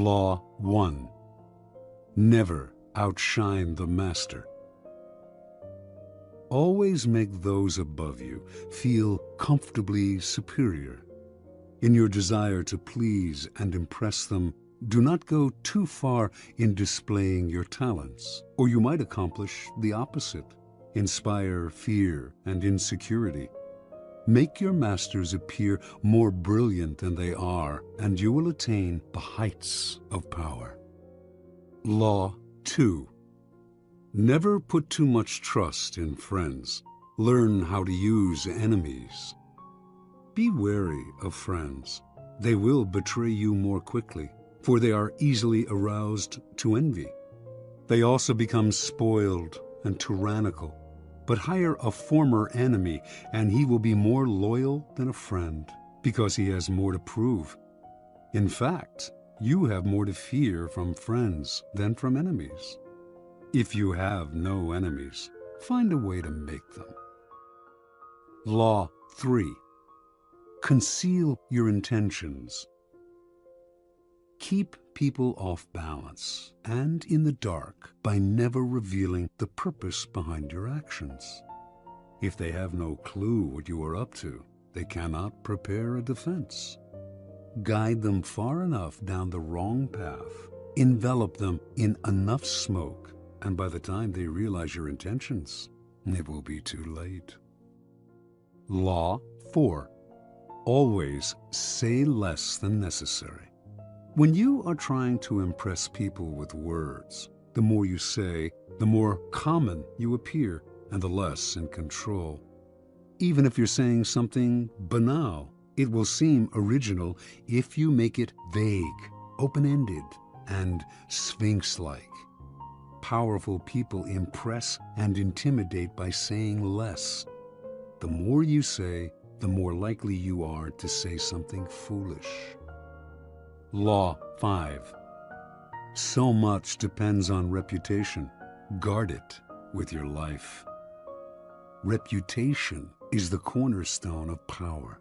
Law 1. Never outshine the master. Always make those above you feel comfortably superior. In your desire to please and impress them, do not go too far in displaying your talents, or you might accomplish the opposite, inspire fear and insecurity. Make your masters appear more brilliant than they are, and you will attain the heights of power. Law 2. Never put too much trust in friends. Learn how to use enemies. Be wary of friends. They will betray you more quickly, for they are easily aroused to envy. They also become spoiled and tyrannical. But hire a former enemy, and he will be more loyal than a friend, because he has more to prove. In fact, you have more to fear from friends than from enemies. If you have no enemies, find a way to make them. Law 3. Conceal your intentions. Keep people off balance and in the dark by never revealing the purpose behind your actions. If they have no clue what you are up to, they cannot prepare a defense. Guide them far enough down the wrong path, envelop them in enough smoke, and by the time they realize your intentions, it will be too late. Law 4. Always say less than necessary. When you are trying to impress people with words, the more you say, the more common you appear and the less in control. Even if you're saying something banal, it will seem original if you make it vague, open-ended, and sphinx-like. Powerful people impress and intimidate by saying less. The more you say, the more likely you are to say something foolish. Law 5. So much depends on reputation. Guard it with your life. Reputation is the cornerstone of power.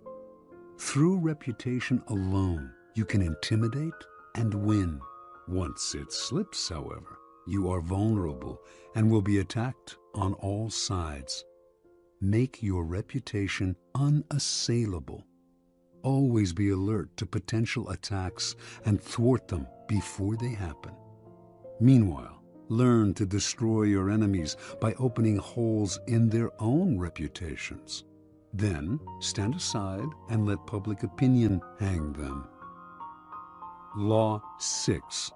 Through reputation alone, you can intimidate and win. Once it slips, however, you are vulnerable and will be attacked on all sides. Make your reputation unassailable. Always be alert to potential attacks and thwart them before they happen. Meanwhile, learn to destroy your enemies by opening holes in their own reputations. Then stand aside and let public opinion hang them. Law 6.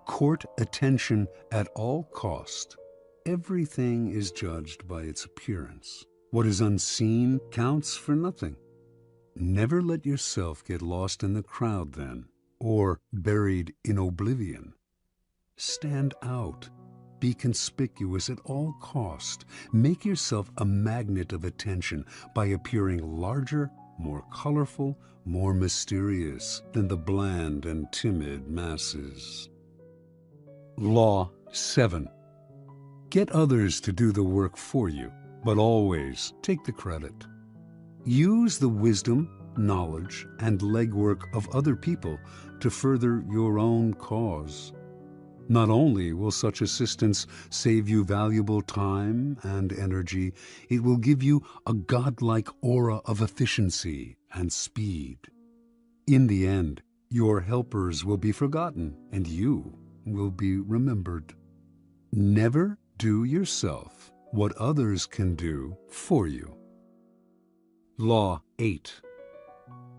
Court attention at all cost. Everything is judged by its appearance. What is unseen counts for nothing. Never let yourself get lost in the crowd then, or buried in oblivion. Stand out. Be conspicuous at all cost. Make yourself a magnet of attention by appearing larger, more colorful, more mysterious than the bland and timid masses. Law 7. Get others to do the work for you, but always take the credit. Use the wisdom, knowledge, and legwork of other people to further your own cause. Not only will such assistance save you valuable time and energy, it will give you a godlike aura of efficiency and speed. In the end, your helpers will be forgotten and you will be remembered. Never do yourself what others can do for you. Law 8.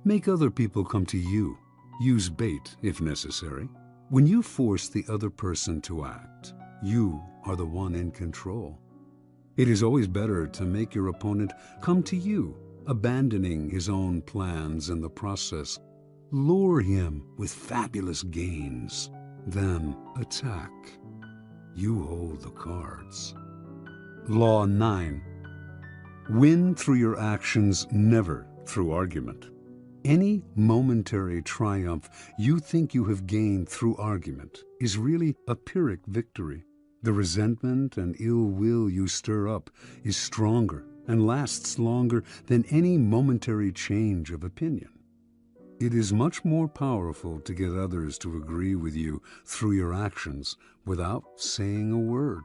Make other people come to you. Use bait if necessary. When you force the other person to act, you are the one in control. It is always better to make your opponent come to you, abandoning his own plans in the process. Lure him with fabulous gains, then attack. You hold the cards. Law 9. Win through your actions, never through argument. Any momentary triumph you think you have gained through argument is really a Pyrrhic victory. The resentment and ill will you stir up is stronger and lasts longer than any momentary change of opinion. It is much more powerful to get others to agree with you through your actions without saying a word.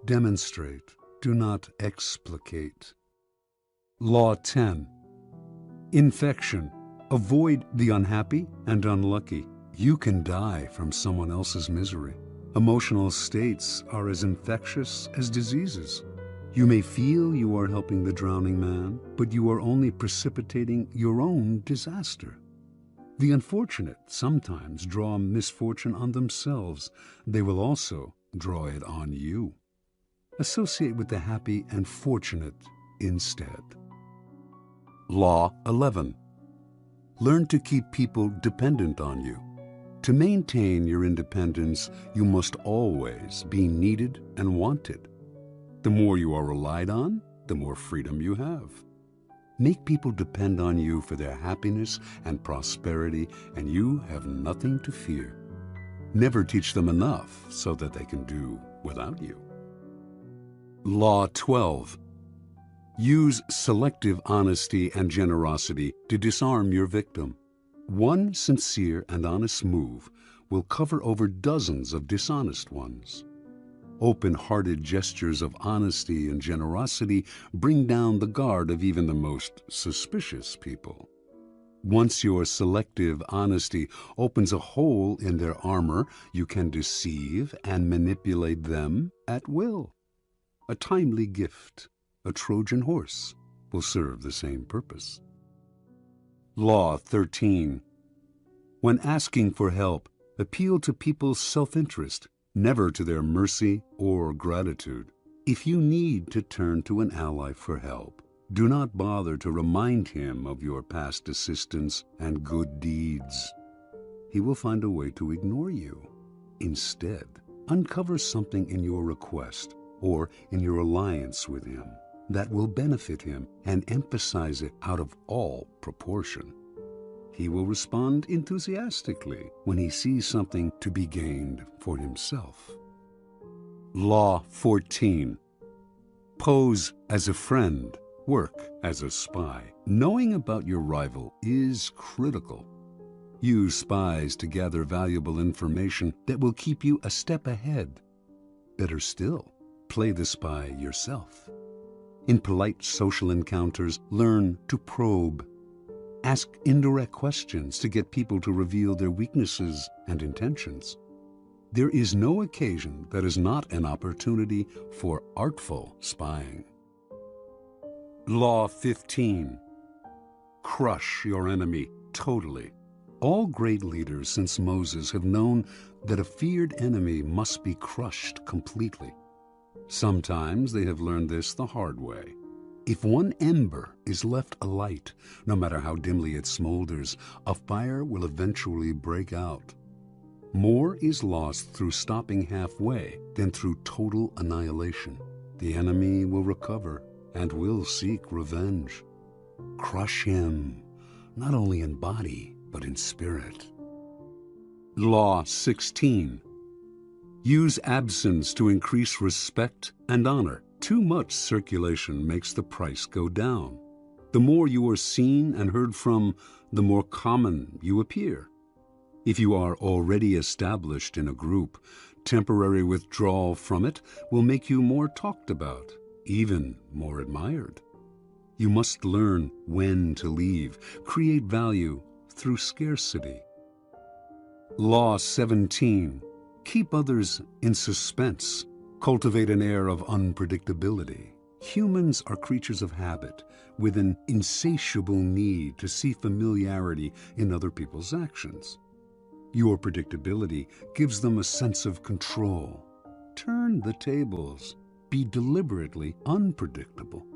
Demonstrate, do not explicate. Law 10. Infection. Avoid the unhappy and unlucky. You can die from someone else's misery. Emotional states are as infectious as diseases. You may feel you are helping the drowning man, but you are only precipitating your own disaster. The unfortunate sometimes draw misfortune on themselves. They will also draw it on you. Associate with the happy and fortunate instead. Law 11. Learn to keep people dependent on you. To maintain your independence, you must always be needed and wanted. The more you are relied on, the more freedom you have. Make people depend on you for their happiness and prosperity, and you have nothing to fear. Never teach them enough so that they can do without you. Law 12. Use selective honesty and generosity to disarm your victim. One sincere and honest move will cover over dozens of dishonest ones. Open-hearted gestures of honesty and generosity bring down the guard of even the most suspicious people. Once your selective honesty opens a hole in their armor, you can deceive and manipulate them at will. A timely gift, a Trojan horse, will serve the same purpose. Law 13. When asking for help, appeal to people's self-interest, never to their mercy or gratitude. If you need to turn to an ally for help, do not bother to remind him of your past assistance and good deeds. He will find a way to ignore you. Instead, uncover something in your request or in your alliance with him that will benefit him and emphasize it out of all proportion. He will respond enthusiastically when he sees something to be gained for himself. Law 14. Pose as a friend, work as a spy. Knowing about your rival is critical. Use spies to gather valuable information that will keep you a step ahead. Better still, play the spy yourself. In polite social encounters, learn to probe. Ask indirect questions to get people to reveal their weaknesses and intentions. There is no occasion that is not an opportunity for artful spying. Law 15. Crush your enemy totally. All great leaders since Moses have known that a feared enemy must be crushed completely. Sometimes they have learned this the hard way. If one ember is left alight, no matter how dimly it smolders, a fire will eventually break out. More is lost through stopping halfway than through total annihilation. The enemy will recover and will seek revenge. Crush him, not only in body, but in spirit. Law 16. Use absence to increase respect and honor. Too much circulation makes the price go down. The more you are seen and heard from, the more common you appear. If you are already established in a group, temporary withdrawal from it will make you more talked about, even more admired. You must learn when to leave, create value through scarcity. Law 17. Keep others in suspense. Cultivate an air of unpredictability. Humans are creatures of habit, with an insatiable need to see familiarity in other people's actions. Your predictability gives them a sense of control. Turn the tables. Be deliberately unpredictable.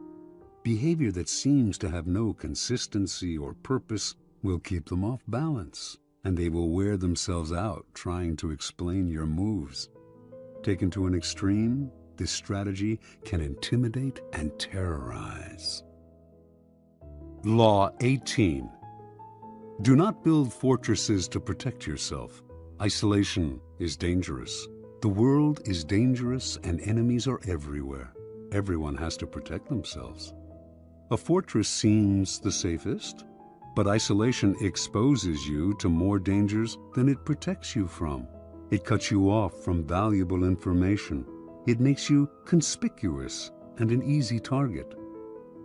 Behavior that seems to have no consistency or purpose will keep them off balance, and they will wear themselves out trying to explain your moves. Taken to an extreme, this strategy can intimidate and terrorize. Law 18. Do not build fortresses to protect yourself. Isolation is dangerous. The world is dangerous and enemies are everywhere. Everyone has to protect themselves. A fortress seems the safest, But isolation exposes you to more dangers than it protects you from. It cuts you off from valuable information. It makes you conspicuous and an easy target.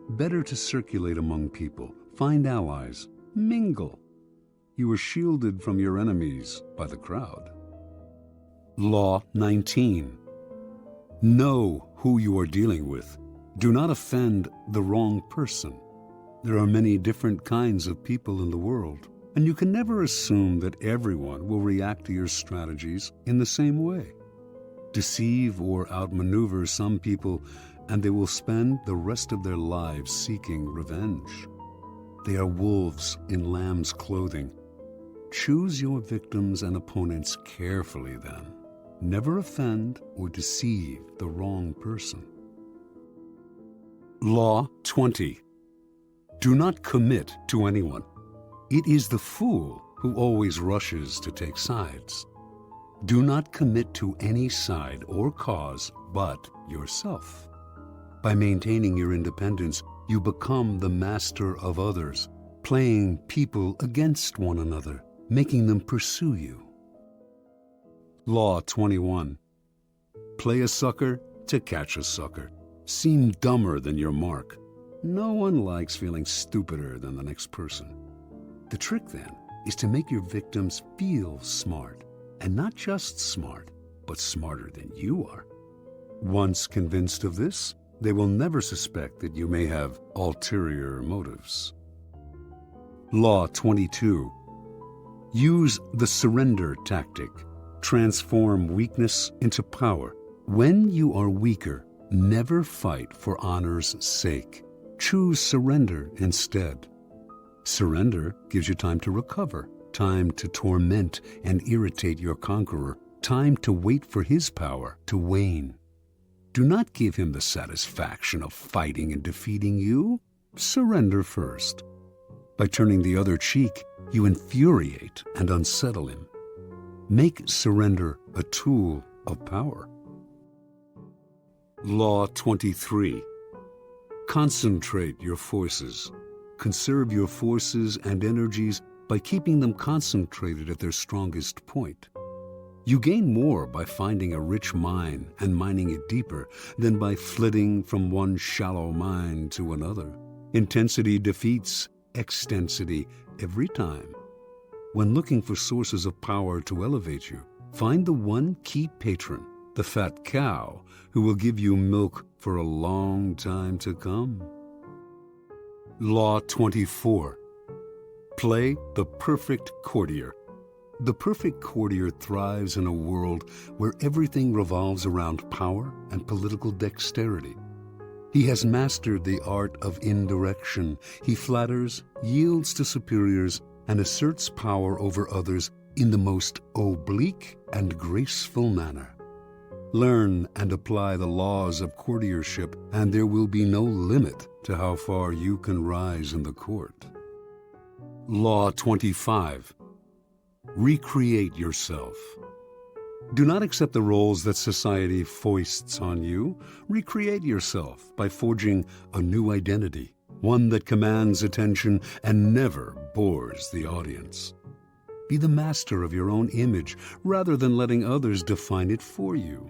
Better to circulate among people, find allies, mingle. You are shielded from your enemies by the crowd. Law 19. Know who you are dealing with. Do not offend the wrong person. There are many different kinds of people in the world, and you can never assume that everyone will react to your strategies in the same way. Deceive or outmaneuver some people, and they will spend the rest of their lives seeking revenge. They are wolves in lamb's clothing. Choose your victims and opponents carefully then. Never offend or deceive the wrong person. Law 20. Do not commit to anyone. It is the fool who always rushes to take sides. Do not commit to any side or cause but yourself. By maintaining your independence, you become the master of others, playing people against one another, making them pursue you. Law 21. Play a sucker to catch a sucker. Seem dumber than your mark. No one likes feeling stupider than the next person. The trick then is to make your victims feel smart, and not just smart, but smarter than you are. Once convinced of this, they will never suspect that you may have ulterior motives. Law 22. Use the surrender tactic. Transform weakness into power. When you are weaker, never fight for honor's sake. Choose surrender instead. Surrender gives you time to recover, time to torment and irritate your conqueror, time to wait for his power to wane. Do not give him the satisfaction of fighting and defeating you. Surrender first. By turning the other cheek, you infuriate and unsettle him. Make surrender a tool of power. Law 23. Concentrate your forces. Conserve your forces and energies by keeping them concentrated at their strongest point. You gain more by finding a rich mine and mining it deeper than by flitting from one shallow mine to another. Intensity defeats extensity every time. When looking for sources of power to elevate you, find the one key patron, the fat cow, who will give you milk for a long time to come. Law 24. Play the perfect courtier. The perfect courtier thrives in a world where everything revolves around power and political dexterity. He has mastered the art of indirection. He flatters, yields to superiors, and asserts power over others in the most oblique and graceful manner. Learn and apply the laws of courtiership, and there will be no limit to how far you can rise in the court. Law 25. Recreate yourself. Do not accept the roles that society foists on you. Recreate yourself by forging a new identity, one that commands attention and never bores the audience. Be the master of your own image rather than letting others define it for you.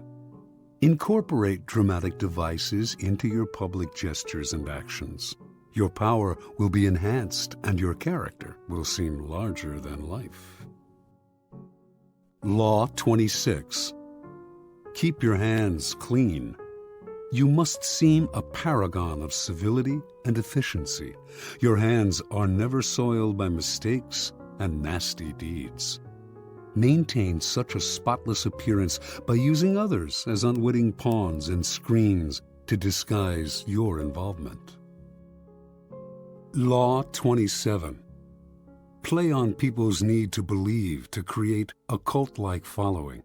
Incorporate dramatic devices into your public gestures and actions. Your power will be enhanced and your character will seem larger than life. Law 26. Keep your hands clean. You must seem a paragon of civility and efficiency. Your hands are never soiled by mistakes and nasty deeds. Maintain such a spotless appearance by using others as unwitting pawns and screens to disguise your involvement. Law 27. Play on people's need to believe to create a cult-like following.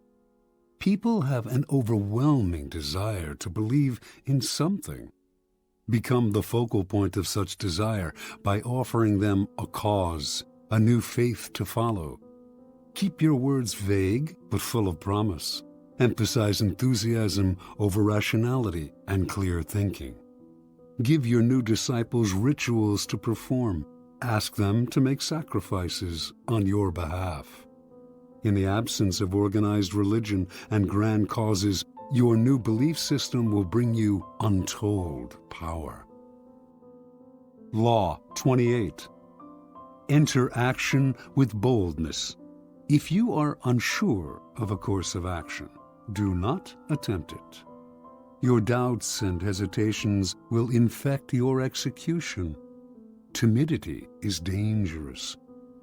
People have an overwhelming desire to believe in something. Become the focal point of such desire by offering them a cause, a new faith to follow. Keep your words vague but full of promise. Emphasize enthusiasm over rationality and clear thinking. Give your new disciples rituals to perform. Ask them to make sacrifices on your behalf. In the absence of organized religion and grand causes, your new belief system will bring you untold power. Law 28. Enter action with boldness. If you are unsure of a course of action, do not attempt it. Your doubts and hesitations will infect your execution. Timidity is dangerous.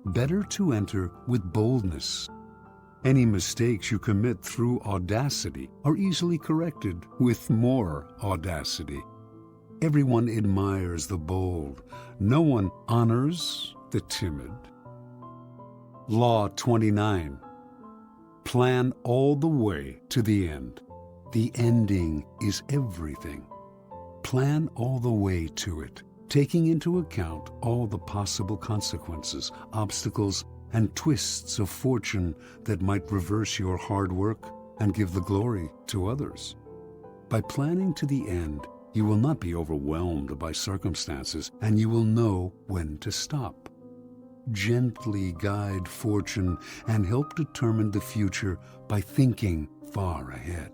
Better to enter with boldness. Any mistakes you commit through audacity are easily corrected with more audacity. Everyone admires the bold. No one honors the timid. Law 29. Plan all the way to the end. The ending is everything. Plan all the way to it, taking into account all the possible consequences, obstacles, and twists of fortune that might reverse your hard work and give the glory to others. By planning to the end, you will not be overwhelmed by circumstances, and you will know when to stop. Gently guide fortune and help determine the future by thinking far ahead.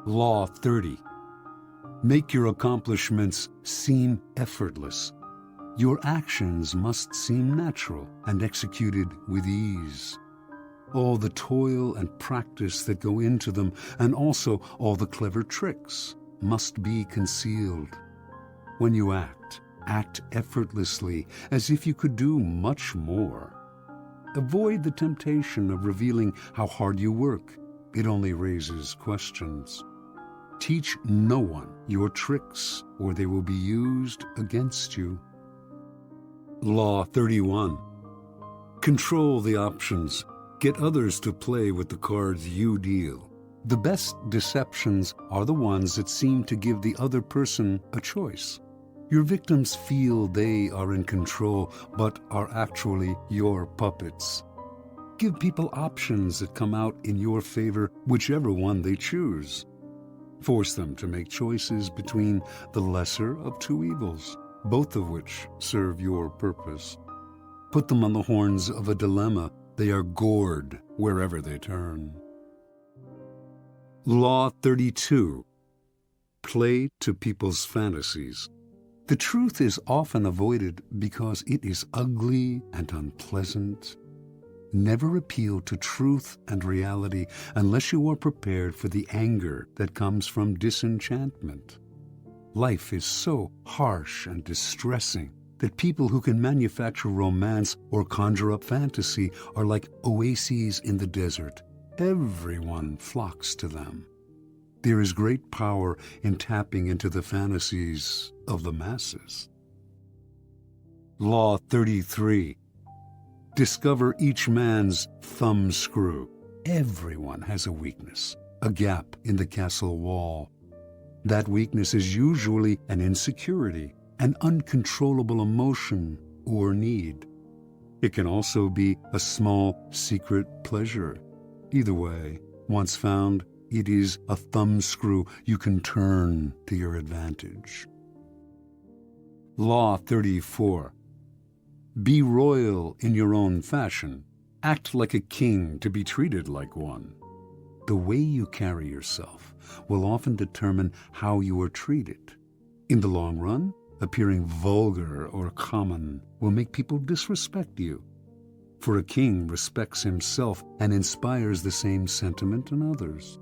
Law 30. Make your accomplishments seem effortless. Your actions must seem natural and executed with ease. All the toil and practice that go into them, and also all the clever tricks, must be concealed. When you act effortlessly, as if you could do much more. Avoid the temptation of revealing how hard you work. It only raises questions. Teach no one your tricks, or they will be used against you. Law 31. Control the options. Get others to play with the cards you deal. The best deceptions are the ones that seem to give the other person a choice. Your victims feel they are in control, but are actually your puppets. Give people options that come out in your favor, whichever one they choose. Force them to make choices between the lesser of two evils, both of which serve your purpose. Put them on the horns of a dilemma. They are gored wherever they turn. Law 32. Play to people's fantasies. The truth is often avoided because it is ugly and unpleasant. Never appeal to truth and reality unless you are prepared for the anger that comes from disenchantment. Life is so harsh and distressing that people who can manufacture romance or conjure up fantasy are like oases in the desert. Everyone flocks to them. There is great power in tapping into the fantasies of the masses. Law 33. Discover each man's thumbscrew. Everyone has a weakness, a gap in the castle wall. That weakness is usually an insecurity, an uncontrollable emotion or need. It can also be a small secret pleasure. Either way, once found, it is a thumbscrew you can turn to your advantage. Law 34. Be royal in your own fashion. Act like a king to be treated like one. The way you carry yourself will often determine how you are treated. In the long run, appearing vulgar or common will make people disrespect you. For a king respects himself and inspires the same sentiment in others.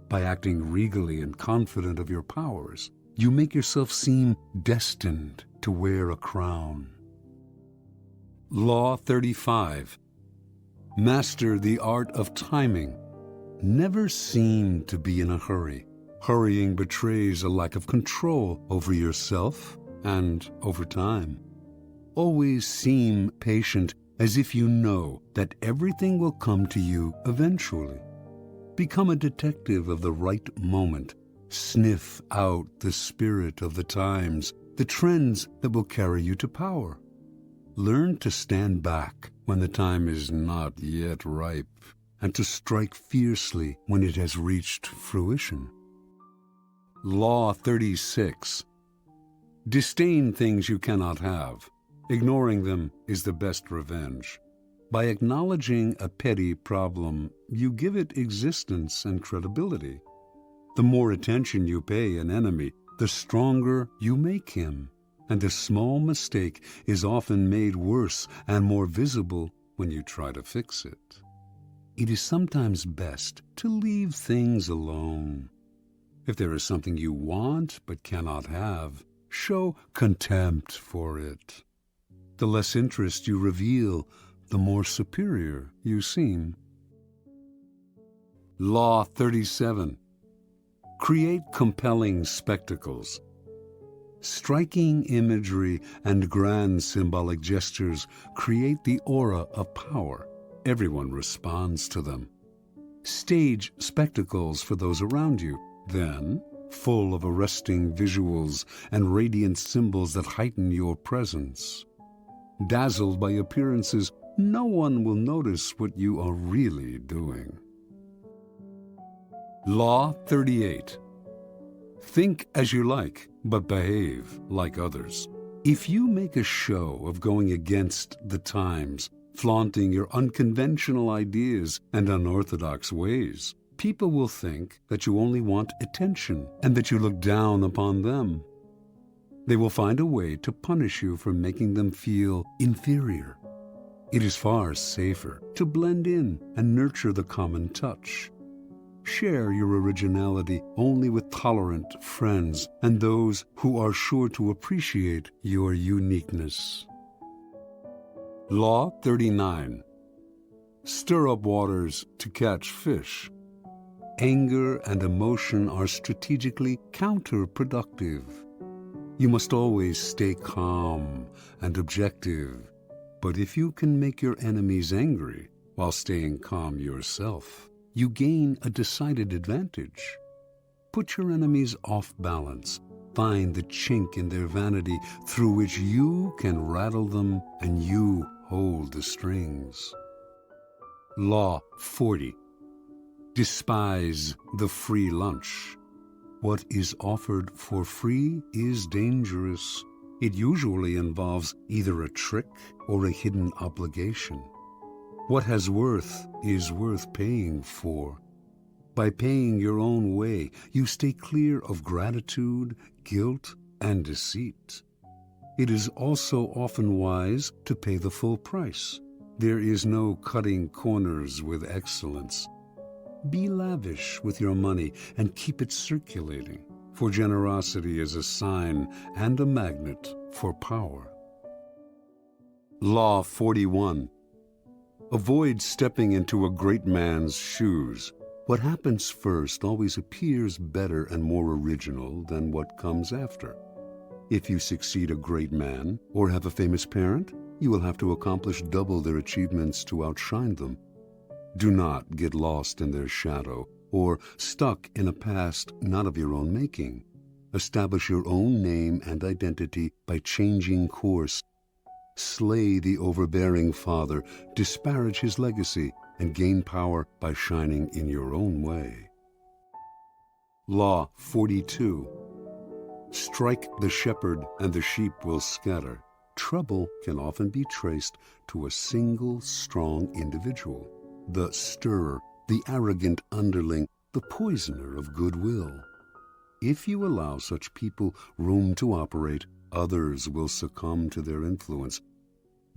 By acting regally and confident of your powers, you make yourself seem destined to wear a crown. Law 35. Master the art of timing. Never seem to be in a hurry. Hurrying betrays a lack of control over yourself and over time. Always seem patient, as if you know that everything will come to you eventually. Become a detective of the right moment. Sniff out the spirit of the times, the trends that will carry you to power. Learn to stand back when the time is not yet ripe, and to strike fiercely when it has reached fruition. Law 36. Disdain things you cannot have. Ignoring them is the best revenge. By acknowledging a petty problem, you give it existence and credibility. The more attention you pay an enemy, the stronger you make him. And a small mistake is often made worse and more visible when you try to fix it. It is sometimes best to leave things alone. If there is something you want but cannot have, show contempt for it. The less interest you reveal, the more superior you seem. Law 37. Create compelling spectacles. Striking imagery and grand symbolic gestures create the aura of power. Everyone responds to them. Stage spectacles for those around you, then, full of arresting visuals and radiant symbols that heighten your presence. Dazzled by appearances, no one will notice what you are really doing. Law 38. Think as you like, but behave like others. If you make a show of going against the times, flaunting your unconventional ideas and unorthodox ways, people will think that you only want attention and that you look down upon them. They will find a way to punish you for making them feel inferior. It is far safer to blend in and nurture the common touch. Share your originality only with tolerant friends and those who are sure to appreciate your uniqueness. Law 39. Stir up waters to catch fish. Anger and emotion are strategically counterproductive. You must always stay calm and objective, but if you can make your enemies angry while staying calm yourself, you gain a decided advantage. Put your enemies off balance. Find the chink in their vanity through which you can rattle them and you hold the strings. Law 40. Despise the free lunch. What is offered for free is dangerous. It usually involves either a trick or a hidden obligation. What has worth is worth paying for. By paying your own way, you stay clear of gratitude, guilt, and deceit. It is also often wise to pay the full price. There is no cutting corners with excellence. Be lavish with your money and keep it circulating, for generosity is a sign and a magnet for power. Law 41. Avoid stepping into a great man's shoes. What happens first always appears better and more original than what comes after. If you succeed a great man or have a famous parent, you will have to accomplish double their achievements to outshine them. Do not get lost in their shadow or stuck in a past not of your own making. Establish your own name and identity by changing course. Slay the overbearing father, disparage his legacy, and gain power by shining in your own way. Law 42. Strike the shepherd and the sheep will scatter. Trouble can often be traced to a single strong individual. The stirrer, the arrogant underling, the poisoner of goodwill. If you allow such people room to operate, others will succumb to their influence.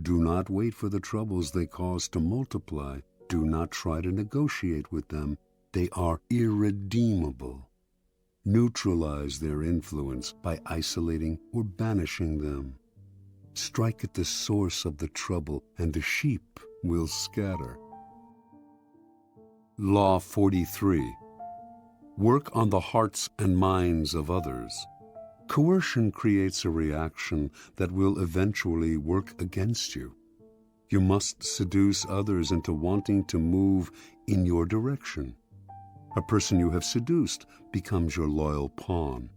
Do not wait for the troubles they cause to multiply. Do not try to negotiate with them. They are irredeemable. Neutralize their influence by isolating or banishing them. Strike at the source of the trouble, and the sheep will scatter. Law 43. Work on the hearts and minds of others. Coercion creates a reaction that will eventually work against you. You must seduce others into wanting to move in your direction. A person you have seduced becomes your loyal pawn,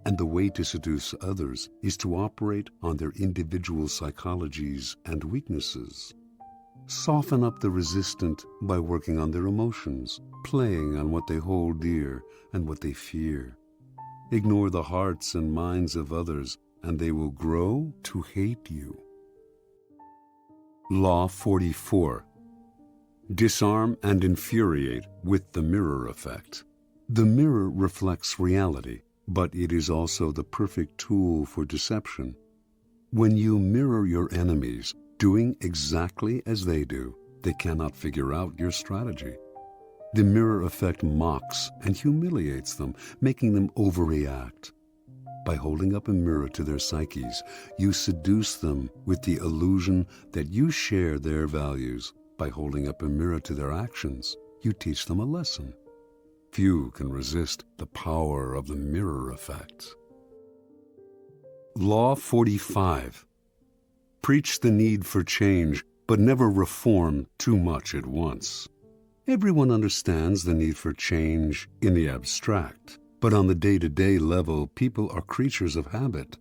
and the way to seduce others is to operate on their individual psychologies and weaknesses. Soften up the resistant by working on their emotions, playing on what they hold dear and what they fear. Ignore the hearts and minds of others, and they will grow to hate you. Law 44. Disarm and infuriate with the mirror effect. The mirror reflects reality, but it is also the perfect tool for deception. When you mirror your enemies, doing exactly as they do, they cannot figure out your strategy. The mirror effect mocks and humiliates them, making them overreact. By holding up a mirror to their psyches, you seduce them with the illusion that you share their values. By holding up a mirror to their actions, you teach them a lesson. Few can resist the power of the mirror effect. Law 45. Preach the need for change, but never reform too much at once. Everyone understands the need for change in the abstract, but on the day-to-day level, people are creatures of habit.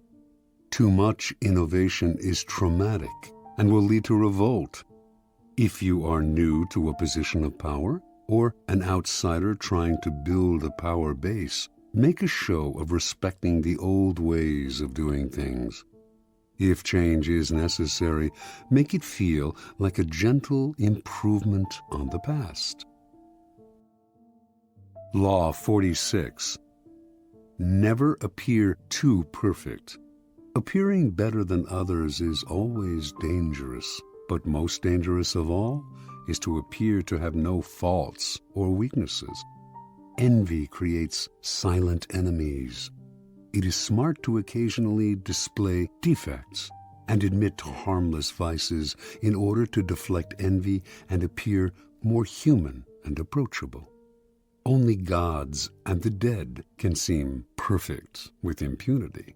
Too much innovation is traumatic and will lead to revolt. If you are new to a position of power, or an outsider trying to build a power base, make a show of respecting the old ways of doing things. If change is necessary, make it feel like a gentle improvement on the past. Law 46. Never appear too perfect. Appearing better than others is always dangerous, but most dangerous of all is to appear to have no faults or weaknesses. Envy creates silent enemies. It is smart to occasionally display defects and admit to harmless vices in order to deflect envy and appear more human and approachable. Only gods and the dead can seem perfect with impunity.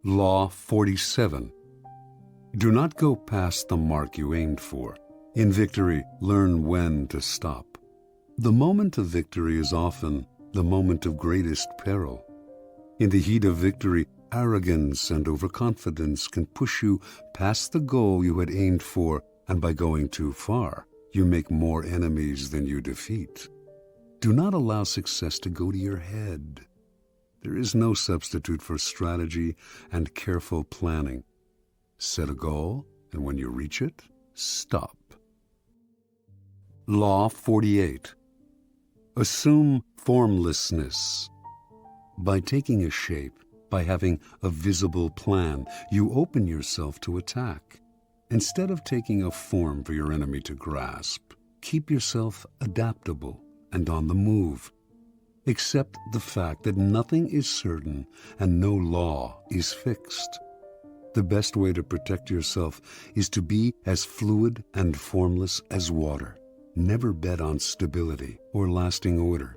Law 47. Do not go past the mark you aimed for. In victory, learn when to stop. The moment of victory is often the moment of greatest peril. In the heat of victory, arrogance and overconfidence can push you past the goal you had aimed for, and by going too far, you make more enemies than you defeat. Do not allow success to go to your head. There is no substitute for strategy and careful planning. Set a goal, and when you reach it, stop. Law 48. Assume formlessness. By taking a shape, by having a visible plan, you open yourself to attack. Instead of taking a form for your enemy to grasp, keep yourself adaptable and on the move. Accept the fact that nothing is certain and no law is fixed. The best way to protect yourself is to be as fluid and formless as water. Never bet on stability or lasting order.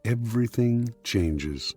Everything changes